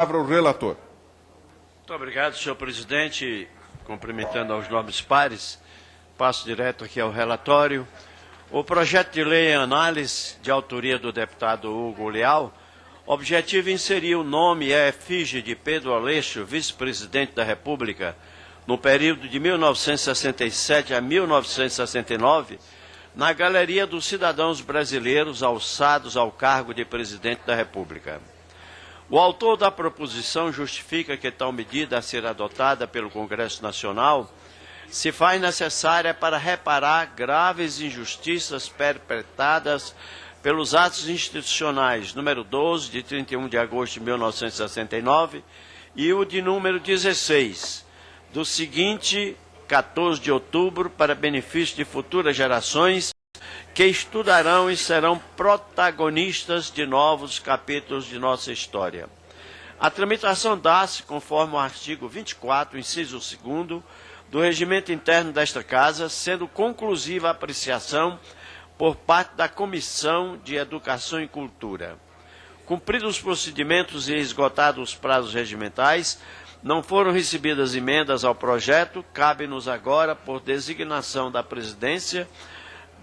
palavra o relator. Muito obrigado, senhor presidente. Cumprimentando aos nobres pares, passo direto aqui ao relatório. O projeto de lei em análise, de autoria do deputado Hugo Leal, objetiva inserir o nome e a efígie de Pedro Aleixo, vice-presidente da República, no período de 1967 a 1969, na galeria dos cidadãos brasileiros alçados ao cargo de presidente da República. O autor da proposição justifica que tal medida a ser adotada pelo Congresso Nacional se faz necessária para reparar graves injustiças perpetradas pelos atos institucionais número 12, de 31 de agosto de 1969, e o de número 16, do seguinte 14 de outubro, para benefício de futuras gerações que estudarão e serão protagonistas de novos capítulos de nossa história. A tramitação dá-se conforme o artigo 24, inciso 2º, do regimento interno desta Casa, sendo conclusiva a apreciação por parte da Comissão de Educação e Cultura. Cumpridos os procedimentos e esgotados os prazos regimentais, não foram recebidas emendas ao projeto, cabe-nos agora, por designação da presidência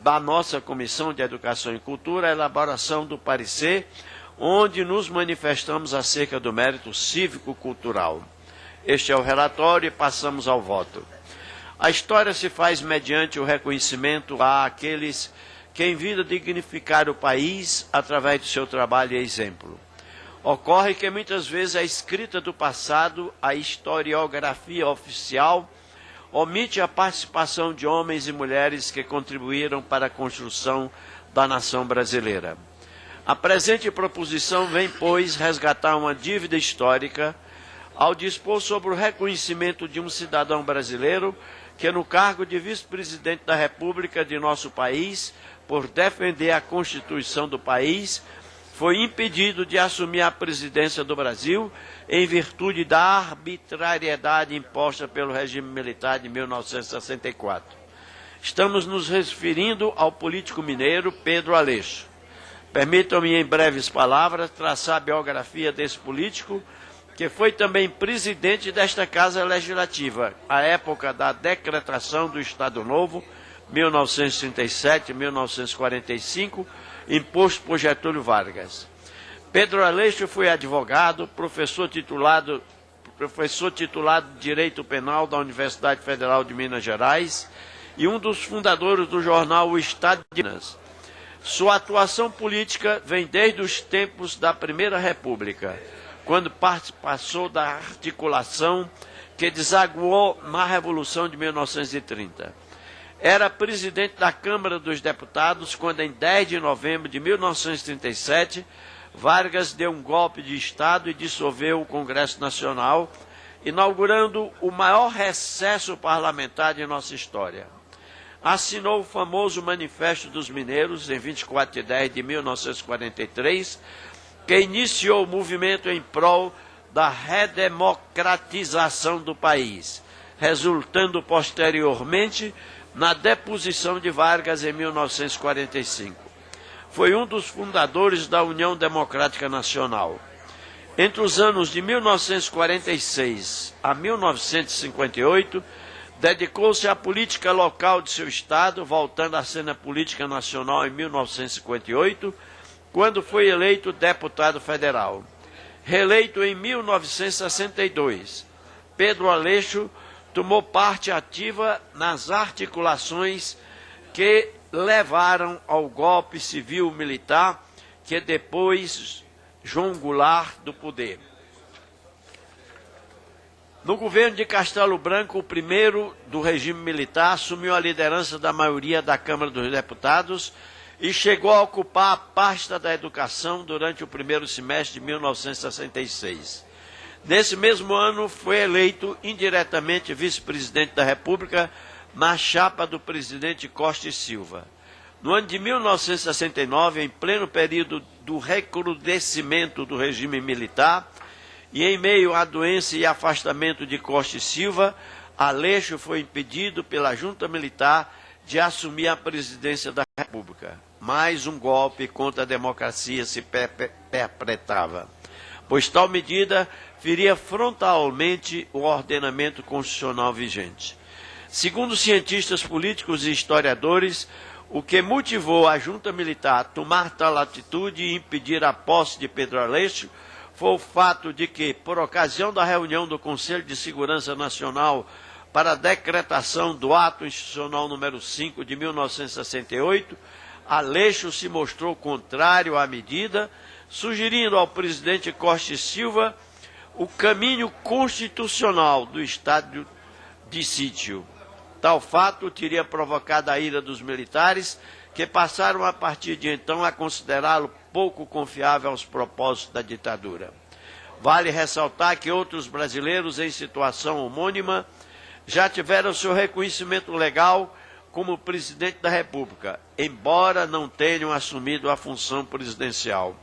da nossa Comissão de Educação e Cultura, a elaboração do parecer, onde nos manifestamos acerca do mérito cívico-cultural. Este é o relatório e passamos ao voto. A história se faz mediante o reconhecimento àqueles que em vida dignificaram o país através do seu trabalho e exemplo. Ocorre que muitas vezes a escrita do passado, a historiografia oficial, omite a participação de homens e mulheres que contribuíram para a construção da nação brasileira. A presente proposição vem, pois, resgatar uma dívida histórica ao dispor sobre o reconhecimento de um cidadão brasileiro que, no cargo de vice-presidente da República de nosso país, por defender a Constituição do país, foi impedido de assumir a presidência do Brasil em virtude da arbitrariedade imposta pelo regime militar de 1964. Estamos nos referindo ao político mineiro Pedro Aleixo. Permitam-me, em breves palavras, traçar a biografia desse político, que foi também presidente desta Casa Legislativa, à época da decretação do Estado Novo, 1937-1945, imposto por Getúlio Vargas. Pedro Aleixo foi advogado, professor titulado de Direito Penal da Universidade Federal de Minas Gerais e um dos fundadores do jornal O Estado de Minas. Sua atuação política vem desde os tempos da Primeira República, quando participou da articulação que desaguou na Revolução de 1930. Era presidente da Câmara dos Deputados quando, em 10 de novembro de 1937, Vargas deu um golpe de Estado e dissolveu o Congresso Nacional, inaugurando o maior recesso parlamentar de nossa história. Assinou o famoso Manifesto dos Mineiros, em 24 de 10 de 1943, que iniciou o movimento em prol da redemocratização do país, resultando posteriormente na deposição de Vargas em 1945. Foi um dos fundadores da União Democrática Nacional. Entre os anos de 1946 a 1958, dedicou-se à política local de seu estado, voltando à cena política nacional em 1958, quando foi eleito deputado federal. Reeleito em 1962, Pedro Aleixo tomou parte ativa nas articulações que levaram ao golpe civil-militar que depois João Goulart do poder. No governo de Castelo Branco, o primeiro do regime militar assumiu a liderança da maioria da Câmara dos Deputados e chegou a ocupar a pasta da educação durante o primeiro semestre de 1966. Nesse mesmo ano, foi eleito indiretamente vice-presidente da República na chapa do presidente Costa e Silva. No ano de 1969, em pleno período do recrudescimento do regime militar e em meio à doença e afastamento de Costa e Silva, Aleixo foi impedido pela junta militar de assumir a presidência da República. Mais um golpe contra a democracia se perpetrava. pois tal medida feria frontalmente o ordenamento constitucional vigente. Segundo cientistas políticos e historiadores, o que motivou a junta militar a tomar tal atitude e impedir a posse de Pedro Aleixo foi o fato de que, por ocasião da reunião do Conselho de Segurança Nacional para a decretação do Ato Institucional número 5 de 1968, Aleixo se mostrou contrário à medida, sugerindo ao presidente Costa e Silva o caminho constitucional do estado de sítio. Tal fato teria provocado a ira dos militares, que passaram a partir de então a considerá-lo pouco confiável aos propósitos da ditadura. Vale ressaltar que outros brasileiros em situação homônima já tiveram seu reconhecimento legal como presidente da República, embora não tenham assumido a função presidencial.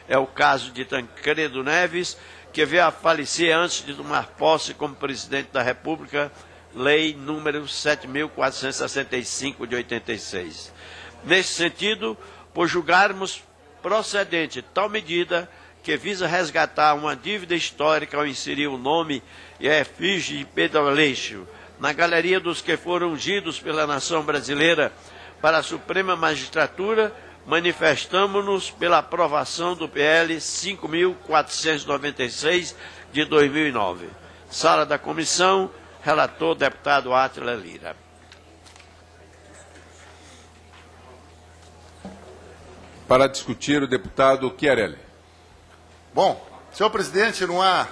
É o caso de Tancredo Neves, que veio a falecer antes de tomar posse como presidente da República, Lei número 7.465 de 86. Nesse sentido, por julgarmos procedente tal medida que visa resgatar uma dívida histórica ao inserir o nome e a efígie de Pedro Aleixo na galeria dos que foram ungidos pela nação brasileira para a Suprema Magistratura, manifestamo-nos pela aprovação do PL 5.496 de 2009. Sala da Comissão, relator deputado Átila Lira. Para discutir, o deputado Chiarelli. Bom, senhor presidente, não há